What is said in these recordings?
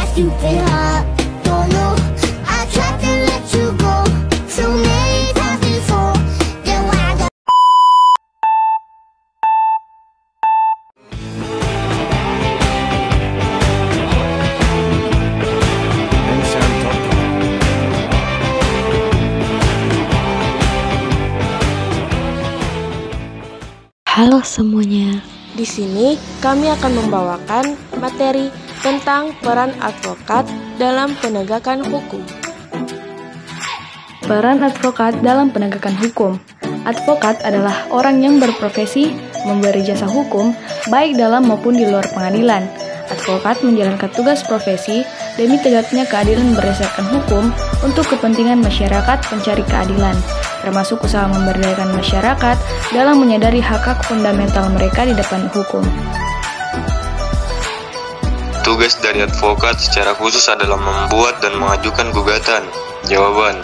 my stupid heart. Don't know, I tried to let you go so many times before. Then when I got Halo semuanya. Di sini kami akan membawakan materi tentang peran advokat dalam penegakan hukum. Peran advokat dalam penegakan hukum. Advokat adalah orang yang berprofesi memberi jasa hukum baik dalam maupun di luar pengadilan. Advokat menjalankan tugas profesi demi tegaknya keadilan berdasarkan hukum untuk kepentingan masyarakat pencari keadilan, termasuk usaha memberdayakan masyarakat dalam menyadari hak-hak fundamental mereka di depan hukum. Tugas dari advokat secara khusus adalah membuat dan mengajukan gugatan, jawaban,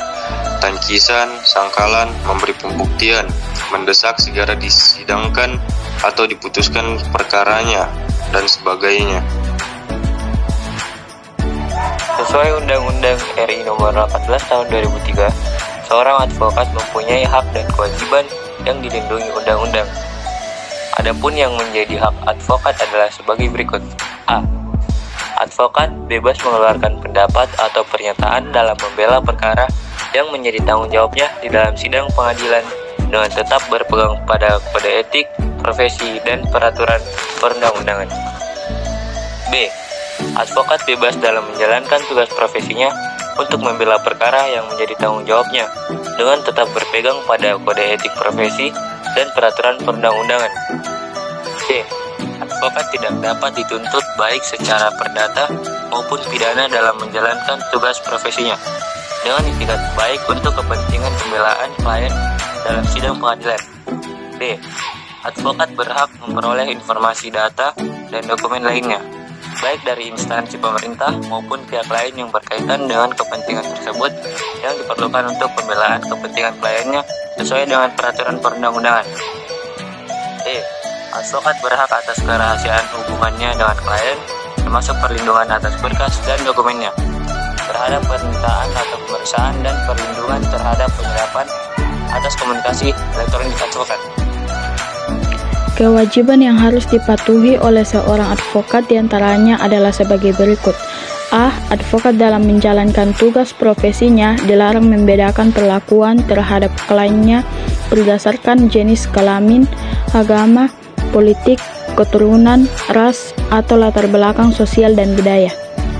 tangkisan, sangkalan, memberi pembuktian, mendesak segera disidangkan atau diputuskan perkaranya, dan sebagainya. Sesuai Undang-Undang RI Nomor 18 Tahun 2003, seorang advokat mempunyai hak dan kewajiban yang dilindungi undang-undang. Adapun yang menjadi hak advokat adalah sebagai berikut. A. Advokat bebas mengeluarkan pendapat atau pernyataan dalam membela perkara yang menjadi tanggung jawabnya di dalam sidang pengadilan dengan tetap berpegang pada kode etik, profesi, dan peraturan perundang-undangan. B. Advokat bebas dalam menjalankan tugas profesinya untuk membela perkara yang menjadi tanggung jawabnya dengan tetap berpegang pada kode etik profesi dan peraturan perundang-undangan. C. Advokat tidak dapat dituntut baik secara perdata maupun pidana dalam menjalankan tugas profesinya dengan itikat baik untuk kepentingan pembelaan klien dalam sidang pengadilan. D. Advokat berhak memperoleh informasi data dan dokumen lainnya, baik dari instansi pemerintah maupun pihak lain yang berkaitan dengan kepentingan tersebut yang diperlukan untuk pembelaan kepentingan kliennya sesuai dengan peraturan perundang-undangan. E. Advokat berhak atas kerahasiaan hubungannya dengan klien, termasuk perlindungan atas berkas dan dokumennya, terhadap permintaan atau pemeriksaan dan perlindungan terhadap penyerapan atas komunikasi elektronik advokat. Kewajiban yang harus dipatuhi oleh seorang advokat diantaranya adalah sebagai berikut. A. Advokat dalam menjalankan tugas profesinya dilarang membedakan perlakuan terhadap kliennya berdasarkan jenis kelamin, agama, politik, keturunan, ras, atau latar belakang sosial dan budaya.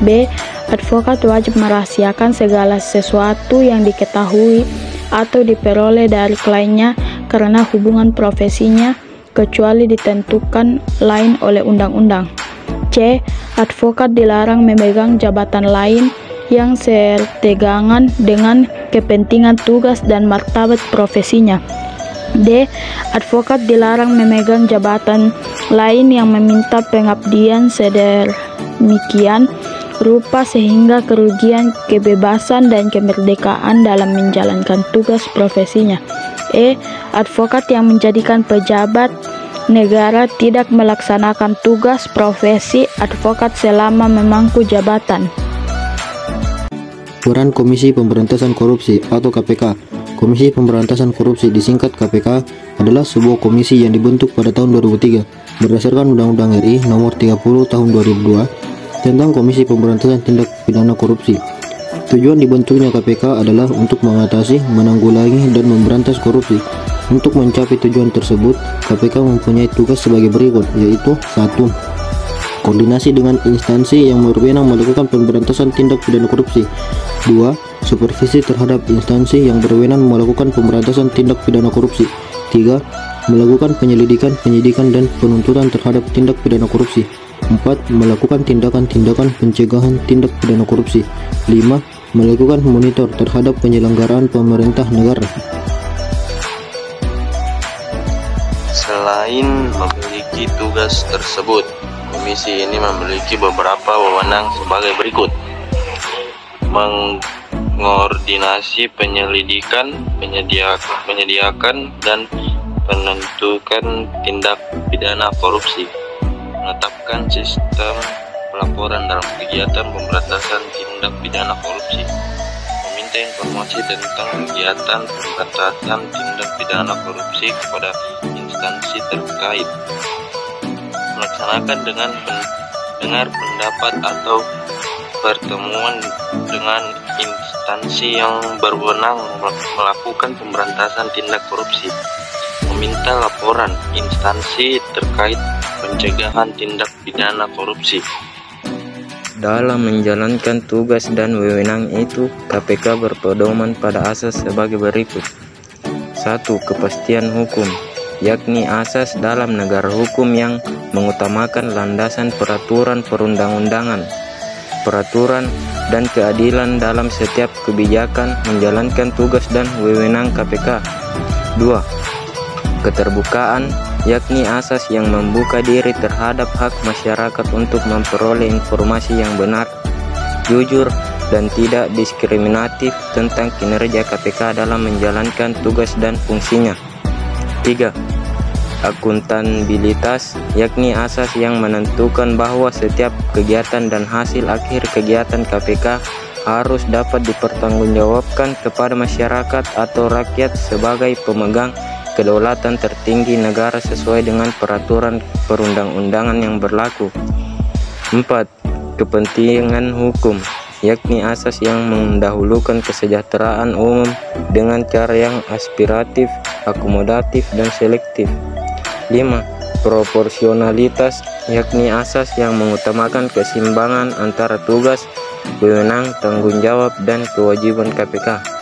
B. Advokat wajib merahasiakan segala sesuatu yang diketahui atau diperoleh dari kliennya karena hubungan profesinya, kecuali ditentukan lain oleh undang-undang. C. Advokat dilarang memegang jabatan lain yang setegangan dengan kepentingan tugas dan martabat profesinya. D. Advokat dilarang memegang jabatan lain yang meminta pengabdian sedemikian rupa sehingga kerugian kebebasan dan kemerdekaan dalam menjalankan tugas profesinya. E. Advokat yang menjadikan pejabat negara tidak melaksanakan tugas profesi advokat selama memangku jabatan. Peran Komisi Pemberantasan Korupsi atau KPK. Komisi Pemberantasan Korupsi disingkat KPK adalah sebuah komisi yang dibentuk pada tahun 2003 berdasarkan Undang-Undang RI Nomor 30 Tahun 2002 tentang Komisi Pemberantasan Tindak Pidana Korupsi. Tujuan dibentuknya KPK adalah untuk mengatasi, menanggulangi, dan memberantas korupsi. Untuk mencapai tujuan tersebut, KPK mempunyai tugas sebagai berikut, yaitu 1. Koordinasi dengan instansi yang berwenang melakukan pemberantasan tindak pidana korupsi. 2. Supervisi terhadap instansi yang berwenang melakukan pemberantasan tindak pidana korupsi. 3. Melakukan penyelidikan, penyidikan, dan penuntutan terhadap tindak pidana korupsi. 4. Melakukan tindakan-tindakan pencegahan tindak pidana korupsi. 5. Melakukan monitor terhadap penyelenggaraan pemerintah negara. Selain memiliki tugas tersebut, komisi ini memiliki beberapa wewenang sebagai berikut. Mengordinasi penyelidikan, menyediakan dan menentukan tindak pidana korupsi, menetapkan sistem pelaporan dalam kegiatan pemberantasan tindak pidana korupsi, meminta informasi tentang kegiatan pemberantasan tindak pidana korupsi kepada instansi terkait, melaksanakan dengan mendengar pendapat atau pertemuan dengan instansi yang berwenang melakukan pemberantasan tindak korupsi, meminta laporan instansi terkait pencegahan tindak pidana korupsi. Dalam menjalankan tugas dan wewenang itu, KPK berpedoman pada asas sebagai berikut. 1. Kepastian hukum, yakni asas dalam negara hukum yang mengutamakan landasan peraturan perundang-undangan, peraturan dan keadilan dalam setiap kebijakan menjalankan tugas dan wewenang KPK. 2. Keterbukaan, yakni asas yang membuka diri terhadap hak masyarakat untuk memperoleh informasi yang benar, jujur, dan tidak diskriminatif tentang kinerja KPK dalam menjalankan tugas dan fungsinya. 3. Akuntabilitas, yakni asas yang menentukan bahwa setiap kegiatan dan hasil akhir kegiatan KPK harus dapat dipertanggungjawabkan kepada masyarakat atau rakyat sebagai pemegang kedaulatan tertinggi negara sesuai dengan peraturan perundang-undangan yang berlaku. 4. Kepentingan hukum, yakni asas yang mendahulukan kesejahteraan umum dengan cara yang aspiratif, akomodatif, dan selektif. 5. Proporsionalitas, yakni asas yang mengutamakan keseimbangan antara tugas, wewenang, tanggung jawab, dan kewajiban KPK.